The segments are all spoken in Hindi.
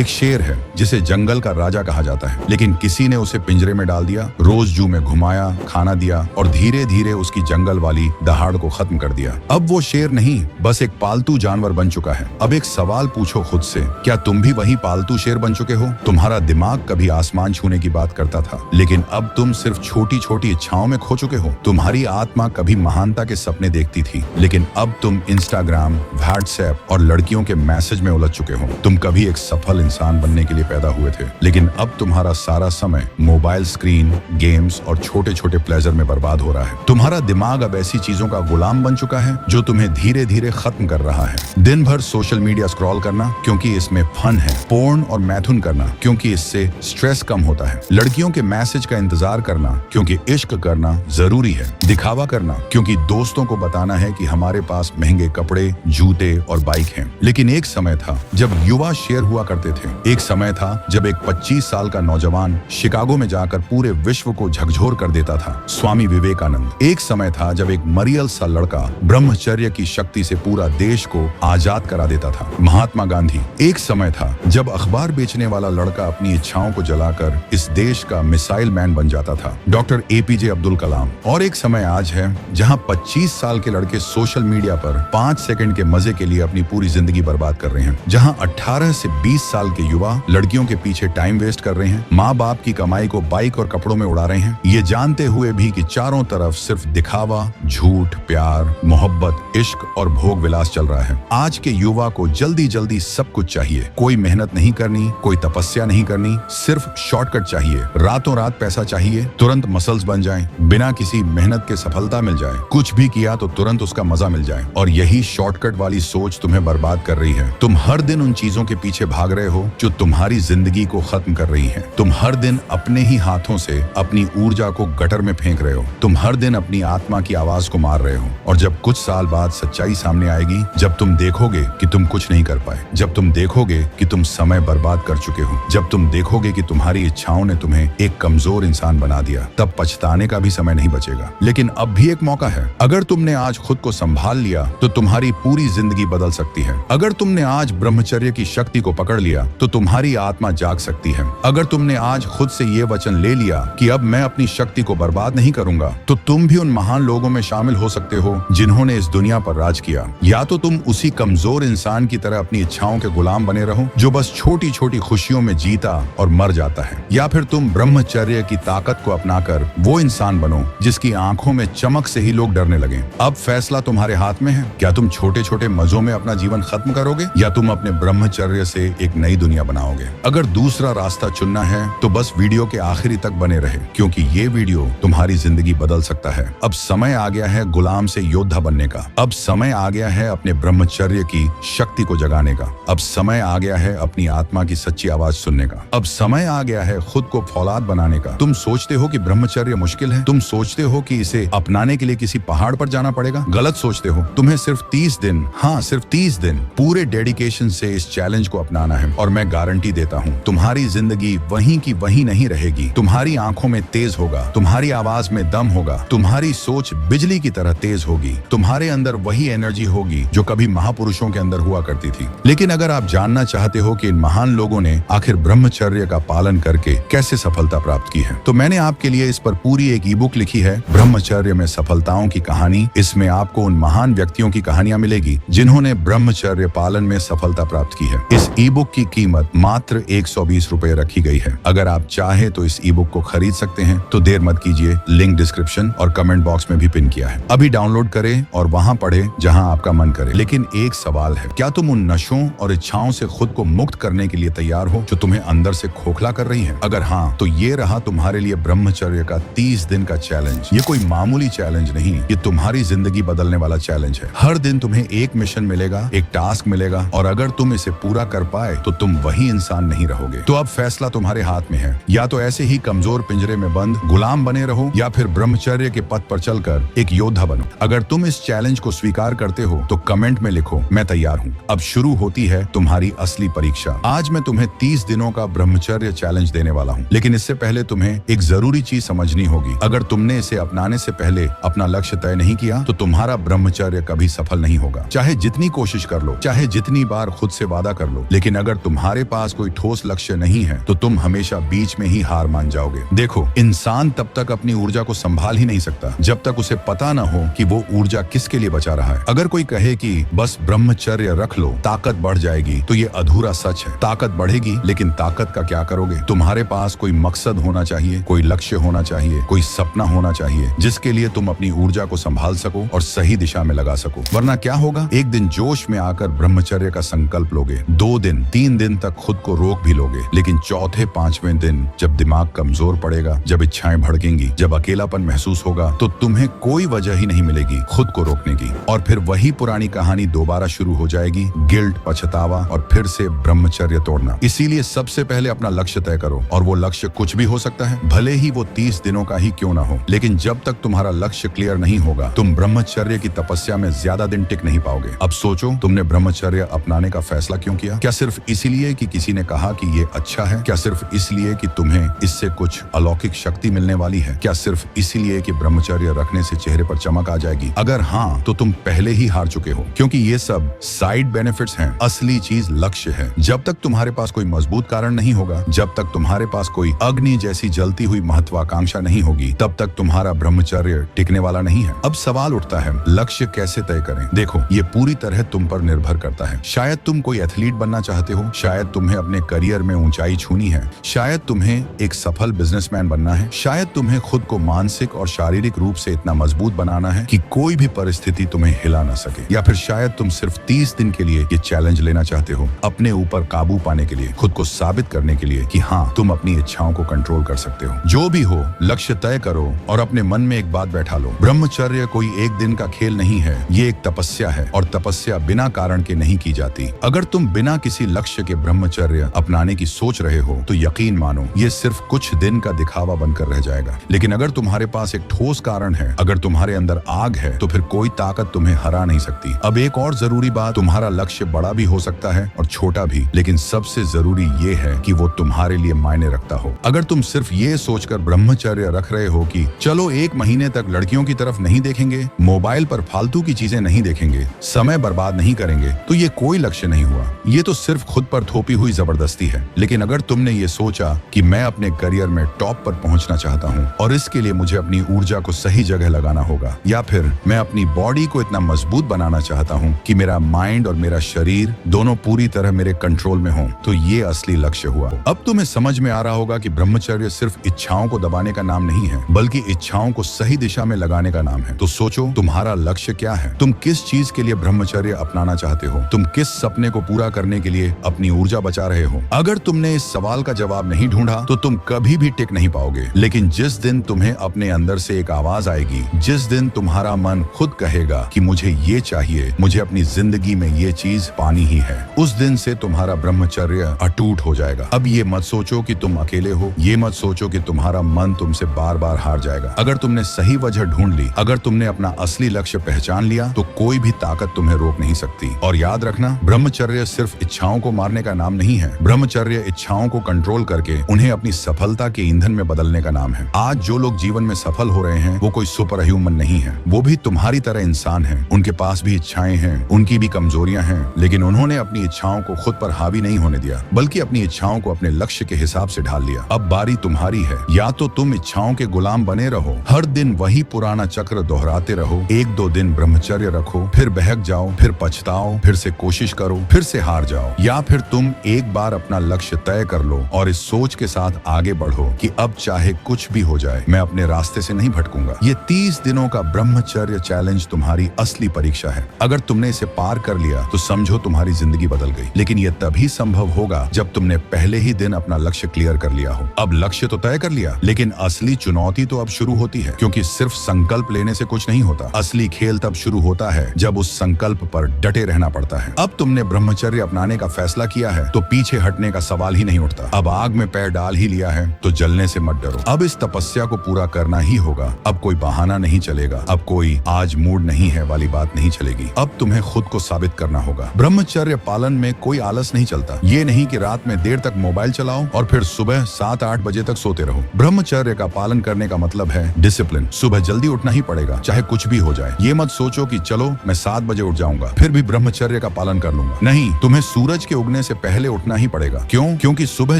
एक शेर है जिसे जंगल का राजा कहा जाता है, लेकिन किसी ने उसे पिंजरे में डाल दिया, रोज जू में घुमाया, खाना दिया और धीरे धीरे उसकी जंगल वाली दहाड़ को खत्म कर दिया। अब वो शेर नहीं, बस एक पालतू जानवर बन चुका है। अब एक सवाल पूछो खुद से, क्या तुम भी वही पालतू शेर बन चुके हो? तुम्हारा दिमाग कभी आसमान छूने की बात करता था, लेकिन अब तुम सिर्फ छोटी छोटी इच्छाओं में खो चुके हो। तुम्हारी आत्मा कभी महानता के सपने देखती थी, लेकिन अब तुम इंस्टाग्राम, व्हाट्सएप और लड़कियों के मैसेज में उलझ चुके हो। तुम कभी एक सफल इंसान बनने के लिए पैदा हुए थे, लेकिन अब तुम्हारा सारा समय मोबाइल स्क्रीन, गेम्स और छोटे छोटे प्लेजर में बर्बाद हो रहा है। तुम्हारा दिमाग अब ऐसी चीजों का गुलाम बन चुका है जो तुम्हें धीरे धीरे खत्म कर रहा है। दिन भर सोशल मीडिया स्क्रॉल करना क्योंकि इसमें फन है, पोर्न और मैथुन करना क्योंकि इससे स्ट्रेस कम होता है, लड़कियों के मैसेज का इंतजार करना क्योंकि इश्क करना जरूरी है, दिखावा करना क्योंकि दोस्तों को बताना है कि हमारे पास महंगे कपड़े, जूते और बाइक हैं। लेकिन एक समय था जब युवा शेर हुआ करते थे। एक समय था जब एक 25 साल का नौजवान शिकागो में जाकर पूरे विश्व को झकझोर कर देता था, स्वामी विवेकानंद। एक समय था जब एक मरियल सा लड़का ब्रह्मचर्य की शक्ति से पूरा देश को आजाद करा देता था, महात्मा गांधी। एक समय था जब अखबार बेचने वाला लड़का अपनी इच्छाओं को जलाकर इस देश का मिसाइल मैन बन जाता था, डॉक्टर एपीजे अब्दुल कलाम। और एक समय आज है जहां 25 साल के लड़के सोशल मीडिया पर 5 सेकंड के मजे के लिए अपनी पूरी जिंदगी बर्बाद कर रहे हैं, जहां 18 से 20 साल के युवा लड़कियों के पीछे टाइम वेस्ट कर रहे हैं, माँ बाप की कमाई को बाइक और कपड़ों में उड़ा रहे हैं, ये जानते हुए भी कि चारों तरफ सिर्फ दिखावा, झूठ, प्यार, मोहब्बत, इश्क और भोग विलास चल रहा है। आज के युवा को जल्दी जल्दी सब कुछ चाहिए, कोई मेहनत नहीं करनी, कोई तपस्या नहीं करनी, सिर्फ शॉर्टकट चाहिए, रातों रात पैसा चाहिए, तुरंत मसल्स बन जाएं, बिना किसी मेहनत के सफलता मिल जाए, कुछ भी किया तो तुरंत उसका मजा मिल जाए। और यही शॉर्टकट वाली सोच तुम्हें बर्बाद कर रही है। तुम हर दिन उन चीजों के पीछे भाग रहे हो जो तुम्हारी जिंदगी को खत्म कर रही है। तुम हर दिन अपने ही हाथों से अपनी ऊर्जा को गटर में फेंक रहे हो। तुम हर दिन अपनी आत्मा की आवाज को मार रहे हो। और जब कुछ साल बाद सच्चाई सामने आएगी, जब तुम देखोगे कि तुम कुछ नहीं कर पाए, जब तुम देखोगे कि तुम समय बर्बाद कर चुके हो, जब तुम देखोगे कि तुम्हारी इच्छाओं ने तुम्हें एक कमजोर इंसान बना दिया, तब पछताने का भी समय नहीं बचेगा। लेकिन अब भी एक मौका है। अगर तुमने आज खुद को संभाल लिया तो तुम्हारी पूरी जिंदगी बदल सकती है। अगर तुमने आज ब्रह्मचर्य की शक्ति को पकड़ लिया तो तुम्हारी आत्मा जाग सकती है। अगर तुमने आज खुद से ये वचन ले लिया कि अब मैं अपनी शक्ति को बर्बाद नहीं करूंगा, तो तुम भी उन महान लोगों में शामिल हो सकते हो जिन्होंने इस दुनिया पर राज किया। या तो तुम उसी कमजोर इंसान की तरह अपनी इच्छाओं के गुलाम बने रहो जो बस छोटी छोटी खुशियों में जीता और मर जाता है, या फिर तुम ब्रह्मचर्य की ताकत को अपनाकर वो इंसान बनो जिसकी आंखों में चमक से ही लोग डरने लगे। अब फैसला तुम्हारे हाथ में है। क्या तुम छोटे छोटे मजों में अपना जीवन खत्म करोगे या तुम अपने ब्रह्मचर्य से एक नई दुनिया बनाओगे? अगर दूसरा रास्ता चुनना है तो बस वीडियो के आखिरी तक बने रहे, क्योंकि ये वीडियो तुम्हारी जिंदगी बदल सकता है। अब समय आ गया है गुलाम से योद्धा बनने का। अब समय आ गया है अपने ब्रह्मचर्य की शक्ति को जगाने का। अब समय आ गया है अपनी आत्मा की सच्ची आवाज सुनने का। अब समय आ गया है खुद को फौलाद बनाने का। तुम सोचते हो कि ब्रह्मचर्य मुश्किल है, तुम सोचते हो कि इसे अपनाने के लिए किसी पहाड़ पर जाना पड़ेगा। गलत सोचते हो। तुम्हें सिर्फ 30 दिन, हाँ सिर्फ 30 दिन पूरे डेडिकेशन से इस चैलेंज को अपनाना है, और मैं गारंटी देता हूँ तुम्हारी जिंदगी वहीं की वहीं नहीं रहेगी। तुम्हारी आंखों में तेज होगा, तुम्हारी आवाज में दम होगा, तुम्हारी सोच बिजली की तरह तेज होगी, तुम्हारे अंदर वही एनर्जी होगी जो कभी महापुरुषों के अंदर हुआ करती थी। लेकिन अगर आप जानना चाहते हो कि इन महान लोगों ने आखिर ब्रह्मचर्य का पालन करके कैसे सफलता प्राप्त की है, तो मैंने आपके लिए इस पर पूरी एक ई बुक लिखी है, ब्रह्मचर्य में सफलताओं की कहानी। इसमें आपको उन महान व्यक्तियों की कहानियां मिलेगी जिन्होंने ब्रह्मचर्य पालन में सफलता प्राप्त की है। इस ई बुक की कीमत मात्र 120 रुपए रखी गई है। अगर आप चाहे तो इस ई बुक को खरीद सकते हैं, तो देर मत कीजिए, लिंक डिस्क्रिप्शन और कमेंट बॉक्स में भी पिन किया है। अभी डाउनलोड करें और वहां पढ़े जहां आपका मन करे। लेकिन एक सवाल है, क्या तुम उन नशों और इच्छाओं से खुद को मुक्त करने के लिए तैयार हो जो तुम्हें अंदर से खोखला कर रही हैं? अगर हाँ, तो ये रहा तुम्हारे लिए ब्रह्मचर्य का 30 दिन का चैलेंज। ये कोई मामूली चैलेंज नहीं, ये तुम्हारी जिंदगी बदलने वाला चैलेंज है। हर दिन तुम्हें एक मिशन मिलेगा, एक टास्क मिलेगा, और अगर तुम इसे पूरा कर पाए तो तुम वही इंसान नहीं रहोगे। तो अब फैसला तुम्हारे हाथ में है। या तो ऐसे ही कमजोर पिंजरे में बंद गुलाम बने रहो, या फिर ब्रह्मचर्य के पथ पर चलकर एक योद्धा बनो। अगर तुम इस चैलेंज को स्वीकार करते हो तो कमेंट में लिखो, मैं तैयार हूँ। अब शुरू होती है तुम्हारी असली परीक्षा। आज मैं तुम्हें 30 दिनों का ब्रह्मचर्य चैलेंज देने वाला हूँ, लेकिन इससे पहले तुम्हें एक जरूरी चीज समझनी होगी। अगर तुमने इसे अपनाने से पहले अपना लक्ष्य तय नहीं किया तो तुम्हारा ब्रह्मचर्य कभी सफल नहीं होगा। चाहे जितनी कोशिश कर लो, चाहे जितनी बार खुद से वादा कर लो, लेकिन अगर तुम्हारे पास कोई ठोस लक्ष्य नहीं है तो तुम हमेशा बीच में ही हार मान जाओगे। देखो, इंसान तब तक अपनी ऊर्जा को संभाल ही नहीं सकता जब तक उसे पता न हो कि वो ऊर्जा किसके लिए बचा रहा है। अगर कोई कहे कि बस ब्रह्मचर्य रख लो ताकत बढ़ जाएगी, तो ये अधूरा सच है। ताकत बढ़ेगी, लेकिन ताकत का क्या करोगे? तुम्हारे पास कोई मकसद होना चाहिए, कोई लक्ष्य होना चाहिए, कोई सपना होना चाहिए जिसके लिए तुम अपनी ऊर्जा को संभाल सको और सही दिशा में लगा सको। वरना क्या होगा? एक दिन जोश में आकर ब्रह्मचर्य का संकल्प लोगे, 2 दिन 3 दिन तक खुद को रोक भी लोगे, लेकिन चौथे 5वें दिन जब दिमाग कमजोर पड़ेगा, जब इच्छाएं भड़केंगी, जब अकेलापन महसूस होगा, तो तुम्हें कोई वजह ही नहीं मिलेगी खुद को रोकने की। और फिर वही पुरानी कहानी दोबारा शुरू हो जाएगी, गिल्ट, पछतावा और फिर से ब्रह्मचर्य तोड़ना। इसीलिए सबसे पहले अपना लक्ष्य तय करो, और वो लक्ष्य कुछ भी हो सकता है, भले ही वो 30 दिनों का ही क्यों ना हो। लेकिन जब तक तुम्हारा लक्ष्य क्लियर नहीं होगा, तुम ब्रह्मचर्य की तपस्या में ज्यादा दिन टिक नहीं पाओगे। अब सोचो, तुमने ब्रह्मचर्य अपनाने का फैसला क्यों किया? क्या सिर्फ इसीलिए कि किसी ने कहा कि ये अच्छा है? क्या सिर्फ इसलिए कि तुम्हें इससे कुछ अलौकिक शक्ति मिलने वाली है? क्या सिर्फ इसीलिए कि ब्रह्मचर्य रखने से चेहरे पर चमक आ जाएगी? अगर हाँ, तो तुम पहले ही हार चुके हो, क्योंकि ये सब साइड बेनिफिट्स हैं। असली चीज लक्ष्य है। जब तक तुम्हारे पास कोई मजबूत कारण नहीं होगा, जब तक तुम्हारे पास कोई अग्नि जैसी जलती हुई महत्वाकांक्षा नहीं होगी, तब तक तुम्हारा ब्रह्मचर्य टिकने वाला नहीं है। अब सवाल उठता है, लक्ष्य कैसे तय करें? देखो, ये पूरी तरह तुम पर निर्भर करता है। शायद तुम कोई एथलीट बनना चाहते हो, शायद तुम्हें अपने करियर में ऊंचाई छूनी है, शायद तुम्हें एक सफल बिजनेसमैन बनना है, शायद तुम्हें खुद को मानसिक और शारीरिक रूप से इतना मजबूत बनाना है कि कोई भी परिस्थिति तुम्हें हिला ना सके, या फिर शायद तुम सिर्फ 30 दिन के लिए ये चैलेंज लेना चाहते हो, अपने ऊपर काबू पाने के लिए, खुद को साबित करने के लिए कि हाँ, तुम अपनी इच्छाओं को कंट्रोल कर सकते हो। जो भी हो, लक्ष्य तय करो और अपने मन में एक बात बैठा लो, ब्रह्मचर्य कोई एक दिन का खेल नहीं है, ये एक तपस्या है, और तपस्या बिना कारण के नहीं की जाती। अगर तुम बिना किसी लक्ष्य के ब्रह्मचर्य अपनाने की सोच रहे हो, तो यकीन मानो, ये सिर्फ कुछ दिन का दिखावा बनकर रह जाएगा। लेकिन अगर तुम्हारे पास एक ठोस कारण है, अगर तुम्हारे अंदर आग है, तो फिर कोई ताकत तुम्हें हरा नहीं सकती। अब एक और जरूरी बात, तुम्हारा लक्ष्य बड़ा भी हो सकता है और छोटा भी, लेकिन सबसे जरूरी ये है कि वो तुम्हारे लिए मायने रखता हो। अगर तुम सिर्फ ये सोचकर ब्रह्मचर्य रख रहे हो कि चलो 1 महीने तक लड़कियों की तरफ नहीं देखेंगे, मोबाइल पर फालतू की चीजें नहीं देखेंगे, समय बर्बाद नहीं करेंगे, तो ये कोई लक्ष्य नहीं हुआ। ये तो सिर्फ खुद पर थोपी हुई जबरदस्ती है। लेकिन अगर तुमने ये सोचा कि मैं अपने करियर में टॉप पर पहुंचना चाहता हूँ और इसके लिए मुझे अपनी ऊर्जा को सही जगह लगाना होगा, या फिर मैं अपनी बॉडी को इतना मजबूत बनाना चाहता हूँ कि मेरा माइंड और मेरा शरीर दोनों पूरी तरह मेरे कंट्रोल में हो, तो ये असली लक्ष्य हुआ। अब तुम्हें समझ में आ रहा होगा कि ब्रह्मचर्य सिर्फ इच्छाओं को दबाने का नाम नहीं है, बल्कि इच्छाओं को सही दिशा में लगाने का नाम है। तो सोचो, तुम्हारा लक्ष्य क्या है? तुम किस चीज के लिए ब्रह्मचर्य अपनाना चाहते हो? तुम किस सपने को पूरा करने के लिए अपनी ऊर्जा बचा रहे हो? अगर तुमने इस सवाल का जवाब नहीं ढूंढा, तो तुम कभी भी टिक नहीं पाओगे। लेकिन जिस दिन तुम्हें अपने अंदर से एक आवाज आएगी, जिस दिन तुम्हारा मन खुद कहेगा कि मुझे ये चाहिए, मुझे अपनी जिंदगी में ये चीज पानी ही है, उस दिन से तुम्हारा ब्रह्मचर्य अटूट हो जाएगा। अब ये मत सोचो कि तुम अकेले हो, ये मत सोचो कि तुम्हारा मन तुमसे बार बार हार जाएगा। अगर तुमने सही वजह ढूंढ ली, अगर तुमने अपना असली लक्ष्य पहचान लिया, तो कोई भी ताकत तुम्हें रोक नहीं सकती। और याद रखना, ब्रह्मचर्य सिर्फ इच्छाओं को मारने का नाम नहीं है। ब्रह्मचर्य इच्छाओं को कंट्रोल करके उन्हें अपनी सफलता के ईंधन में बदलने का नाम है। आज जो लोग जीवन में सफल हो रहे हैं, वो कोई सुपर ह्यूमन नहीं है। वो भी तुम्हारी तरह इंसान हैं। उनके पास भी इच्छाएं हैं, उनकी भी कमजोरियां हैं, लेकिन उन्होंने अपनी इच्छाओं को खुद पर हावी नहीं होने दिया, बल्कि अपनी इच्छाओं को अपने लक्ष्य के हिसाब से ढाल लिया। अब बारी तुम्हारी है। या तो तुम इच्छाओं के गुलाम बने रहो, हर दिन वही पुराना चक्र दोहराते रहो, 1-2 दिन ब्रह्मचर्य रखो, फिर बहक जाओ, फिर पछताओ, फिर से कोशिश करो, फिर से हार जाओ। या फिर तुम एक बार अपना लक्ष्य तय कर लो और इस सोच के साथ आगे बढ़ो कि अब चाहे कुछ भी हो जाए, मैं अपने रास्ते से नहीं भटकूंगा। ये 30 दिनों का ब्रह्मचर्य चैलेंज तुम्हारी असली परीक्षा है। अगर तुमने इसे पार कर लिया, तो समझो तुम्हारी जिंदगी बदल गई। लेकिन यह तभी संभव होगा जब तुमने पहले ही दिन अपना लक्ष्य क्लियर कर लिया हो। अब लक्ष्य तो तय कर लिया, लेकिन असली चुनौती तो अब शुरू होती है, क्योंकि सिर्फ संकल्प लेने से कुछ नहीं होता। असली खेल तब शुरू होता है जब उस संकल्प पर डटे रहना पड़ता है। अब तुमने ब्रह्मचर्य अपनाने का फैसला किया है, तो पीछे हटने का सवाल ही नहीं उठता। अब आग में पैर डाल ही लिया है, तो जलने से मत डरो। अब इस तपस्या को पूरा करना ही होगा। अब कोई बहाना नहीं चलेगा, अब कोई आज मूड नहीं है वाली बात नहीं चलेगी। अब तुम्हें खुद को साबित करना होगा। ब्रह्मचर्य पालन में कोई आलस नहीं चलता। ये नहीं कि रात में देर तक मोबाइल चलाओ और फिर सुबह 7-8 बजे तक सोते रहो। ब्रह्मचर्य का पालन करने का मतलब है डिसिप्लिन। सुबह जल्दी उठना ही पड़ेगा, चाहे कुछ भी हो जाए। ये मत सोचो कि चलो मैं 7 बजे उठ जाऊंगा, फिर भी ब्रह्मचर्य का पालन कर लूंगा। नहीं, तुम्हें सूरज के उगने सोने से पहले उठना ही पड़ेगा। क्यों? क्योंकि सुबह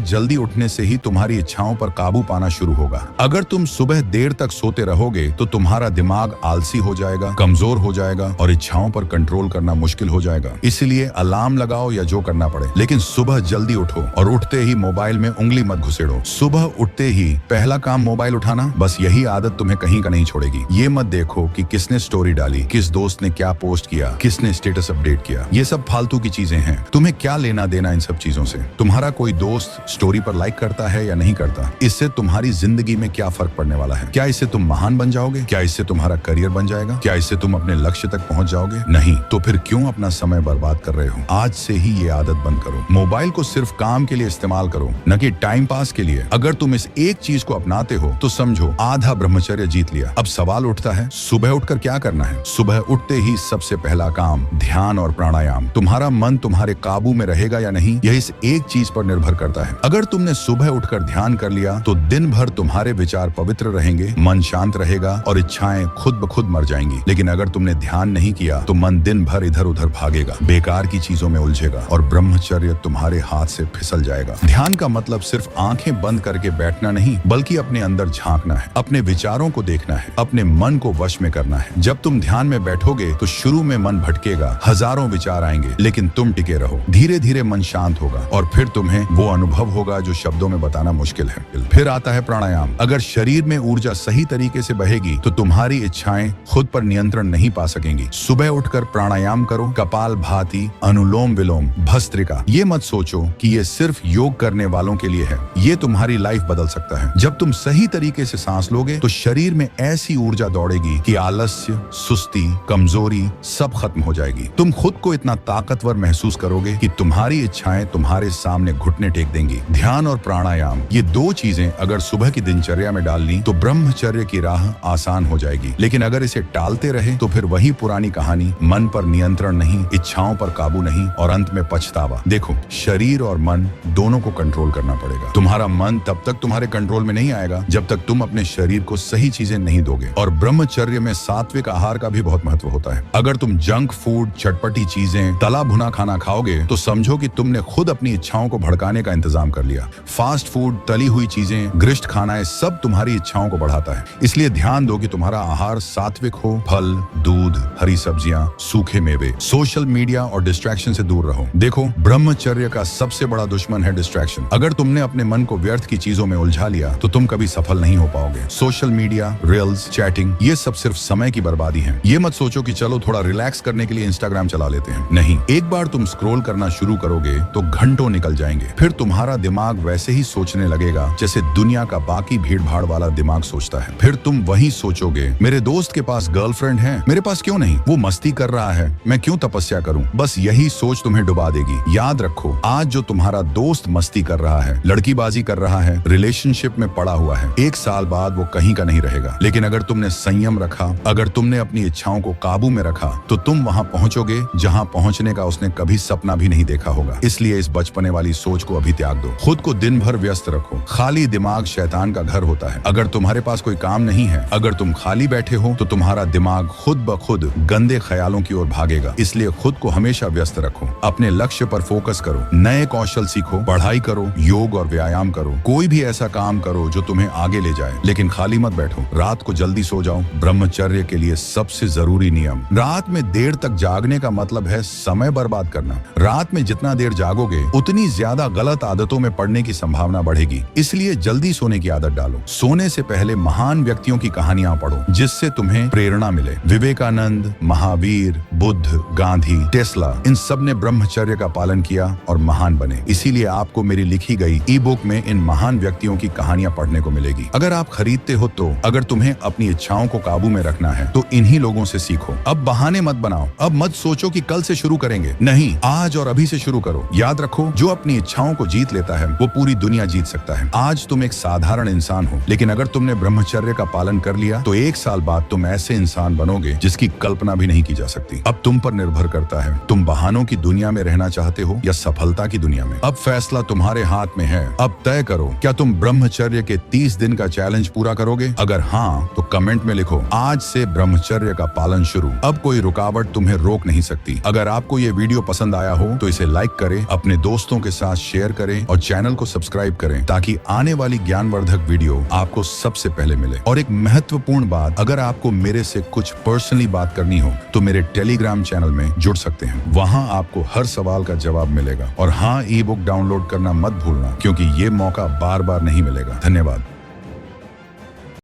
जल्दी उठने से ही तुम्हारी इच्छाओं पर काबू पाना शुरू होगा। अगर तुम सुबह देर तक सोते रहोगे तो तुम्हारा दिमाग आलसी हो जाएगा, कमजोर हो जाएगा और इच्छाओं पर कंट्रोल करना मुश्किल हो जाएगा। इसलिए अलार्म लगाओ या जो करना पड़े, लेकिन सुबह जल्दी उठो और उठते ही मोबाइल में उंगली मत घुसेड़ो। सुबह उठते ही पहला काम मोबाइल उठाना, बस यही आदत तुम्हें कहीं का नहीं छोड़ेगी। ये मत देखो कि किसने स्टोरी डाली, किस दोस्त ने क्या पोस्ट किया, किसने स्टेटस अपडेट किया। ये सब फालतू की चीजें हैं। तुम्हें क्या लेना देना इन सब चीजों से? तुम्हारा कोई दोस्त स्टोरी पर लाइक करता है या नहीं करता, इससे तुम्हारी जिंदगी में क्या फर्क पड़ने वाला है? क्या इससे तुम महान बन जाओगे? क्या इससे तुम्हारा करियर बन जाएगा? क्या इससे तुम अपने लक्ष्य तक पहुंच जाओगे? नहीं। तो फिर क्यों अपना समय बर्बाद कर रहे हो? आज से ही ये आदत बंद करो। मोबाइल को सिर्फ काम के लिए इस्तेमाल करो, न कि टाइम पास के लिए। अगर तुम इस एक चीज को अपनाते हो तो समझो आधा ब्रह्मचर्य जीत लिया। अब सवाल उठता है, सुबह उठकर क्या करना है? सुबह उठते ही सबसे पहला काम ध्यान और प्राणायाम। तुम्हारा मन तुम्हारे काबू में रहेगा या नहीं, यह इस एक चीज पर निर्भर करता है। अगर तुमने सुबह उठकर ध्यान कर लिया तो दिन भर तुम्हारे विचार पवित्र रहेंगे, मन शांत रहेगा और इच्छाएं खुद ब खुद मर जाएंगी। लेकिन अगर तुमने ध्यान नहीं किया तो मन दिन भर इधर उधर भागेगा, बेकार की चीजों में उलझेगा और ब्रह्मचर्य तुम्हारे हाथ से फिसल जाएगा। ध्यान का मतलब सिर्फ आंखें बंद करके बैठना नहीं, बल्कि अपने अंदर झांकना है, अपने विचारों को देखना है, अपने मन को वश में करना है। जब तुम ध्यान में बैठोगे तो शुरू में मन भटकेगा, हजारों विचार आएंगे, लेकिन तुम टिके रहो। धीरे धीरे मन शांत होगा और फिर तुम्हें वो अनुभव होगा जो शब्दों में बताना मुश्किल है। फिर आता है प्राणायाम। अगर शरीर में ऊर्जा सही तरीके से बहेगी तो तुम्हारी इच्छाएं खुद पर नियंत्रण नहीं पा सकेंगी। सुबह उठकर प्राणायाम करो, कपाल भाती, अनुलोम विलोम, भस्त्रिका। ये मत सोचो कि ये सिर्फ योग करने वालों के लिए है, ये तुम्हारी लाइफ बदल सकता है। जब तुम सही तरीके से सांस लोगे तो शरीर में ऐसी ऊर्जा दौड़ेगी कि आलस्य, सुस्ती, कमजोरी सब खत्म हो जाएगी। तुम खुद को इतना ताकतवर महसूस करोगे कि तुम्हारी इच्छाएं तुम्हारे सामने घुटने टेक देंगी। ध्यान और प्राणायाम, ये दो चीजें अगर सुबह की दिनचर्या में डाल ली तो ब्रह्मचर्य की राह आसान हो जाएगी। लेकिन अगर इसे टालते रहे तो फिर वही पुरानी कहानी, मन पर नियंत्रण नहीं, इच्छाओं पर काबू नहीं और अंत में पछतावा। देखो, शरीर और मन दोनों को कंट्रोल करना पड़ेगा। तुम्हारा मन तब तक तुम्हारे कंट्रोल में नहीं आएगा जब तक तुम अपने शरीर को सही चीजें नहीं दोगे। और ब्रह्मचर्य में सात्विक आहार का भी बहुत महत्व होता है। अगर तुम जंक फूड, चटपटी चीजें, तला भुना खाना खाओगे तो समझो कि तुमने खुद अपनी इच्छाओं को भड़काने का इंतजाम कर लिया। फास्ट फूड, तली हुई चीजें, ग्रिष्ट खाना, ये सब तुम्हारी इच्छाओं को बढ़ाता है। इसलिए ध्यान दो कि तुम्हारा आहार सात्विक हो। फल, दूध, हरी सब्जियां, सूखे मेवे। सोशल मीडिया और डिस्ट्रैक्शन से दूर रहो। देखो, ब्रह्मचर्य का सबसे बड़ा दुश्मन है डिस्ट्रैक्शन। अगर तुमने अपने मन को व्यर्थ की चीजों में उलझा लिया तो तुम कभी सफल नहीं हो पाओगे। सोशल मीडिया, रील्स, चैटिंग, ये सब सिर्फ समय की बर्बादी है। ये मत सोचो कि चलो थोड़ा रिलैक्स करने के लिए इंस्टाग्राम चला लेते हैं। नहीं, एक बार तुम स्क्रॉल करना शुरू करोगे तो घंटों निकल जाएंगे। फिर तुम्हारा दिमाग वैसे ही सोचने लगेगा जैसे दुनिया का बाकी भीड़ भाड़ वाला दिमाग सोचता है। फिर तुम वही सोचोगे, मेरे दोस्त के पास गर्लफ्रेंड है, मेरे पास क्यों नहीं? वो मस्ती कर रहा है, मैं क्यों तपस्या करूं? बस यही सोच तुम्हें डुबा देगी। याद रखो, आज जो तुम्हारा दोस्त मस्ती कर रहा है, लड़कीबाजी कर रहा है, रिलेशनशिप में पड़ा हुआ है, एक साल बाद वो कहीं का नहीं रहेगा। लेकिन अगर तुमने संयम रखा, अगर तुमने अपनी इच्छाओं को काबू में रखा तो तुम वहां पहुंचोगे जहां पहुंचने का उसने कभी सपना भी नहीं देखा होगा। इसलिए इस बचपने वाली सोच को अभी त्याग दो। खुद को दिन भर व्यस्त रखो। खाली दिमाग शैतान का घर होता है। अगर तुम्हारे पास कोई काम नहीं है, अगर तुम खाली बैठे हो तो तुम्हारा दिमाग खुद ब खुद गंदे ख्यालों की ओर भागेगा। इसलिए खुद को हमेशा व्यस्त रखो, अपने लक्ष्य पर फोकस करो, नए कौशल सीखो, पढ़ाई करो, योग और व्यायाम करो, कोई भी ऐसा काम करो जो तुम्हें आगे ले जाए। लेकिन खाली मत बैठो। रात को जल्दी सो जाओ। ब्रह्मचर्य के लिए सबसे जरूरी नियम, रात में देर तक जागने का मतलब है समय बर्बाद करना। रात में जितना देर जागोगे उतनी ज्यादा गलत आदतों में पड़ने की संभावना बढ़ेगी। इसलिए जल्दी सोने की आदत डालो। सोने से पहले महान व्यक्तियों की कहानियां पढ़ो जिससे तुम्हें प्रेरणा मिले। विवेकानंद, महावीर, बुद्ध, गांधी, टेस्ला, इन सब ने ब्रह्मचर्य का पालन किया और महान बने। इसीलिए आपको मेरी लिखी गई ई बुक में इन महान व्यक्तियों की कहानियां पढ़ने को मिलेगी। अगर आप खरीदते हो तो अगर तुम्हें अपनी इच्छाओं को काबू में रखना है तो इन्हीं लोगों से सीखो। अब बहाने मत बनाओ। अब मत सोचो कि कल से शुरू करेंगे। नहीं, आज और अभी से शुरू करो। याद रखो, जो अपनी इच्छाओं को जीत लेता है वो पूरी दुनिया जीत सकता है। आज तुम एक साधारण इंसान हो, लेकिन अगर तुमने ब्रह्मचर्य का पालन कर लिया तो एक साल बाद तुम ऐसे इंसान बनोगे जिसकी कल्पना भी नहीं की जा सकती। अब तुम पर निर्भर करता है, तुम बहानों की दुनिया में रहना चाहते हो या सफलता की दुनिया में। अब फैसला तुम्हारे हाथ में है। अब तय करो, क्या तुम ब्रह्मचर्य के 30 दिन का चैलेंज पूरा करोगे? अगर हाँ तो कमेंट में लिखो, आज से ब्रह्मचर्य का पालन शुरू। अब कोई रुकावट तुम्हें रोक नहीं सकती। अगर आपको ये वीडियो पसंद आया हो तो इसे लाइक करें, अपने दोस्तों के साथ शेयर करें और चैनल को सब्सक्राइब करें ताकि आने वाली ज्ञानवर्धक वीडियो आपको सबसे पहले मिले। और एक महत्वपूर्ण बात, अगर आपको मेरे से कुछ पर्सनली बात करनी हो तो मेरे टेलीग्राम चैनल में जुड़ सकते हैं। वहां आपको हर सवाल का जवाब मिलेगा। और हाँ, ई बुक डाउनलोड करना मत भूलना क्योंकि ये मौका बार बार नहीं मिलेगा। धन्यवाद।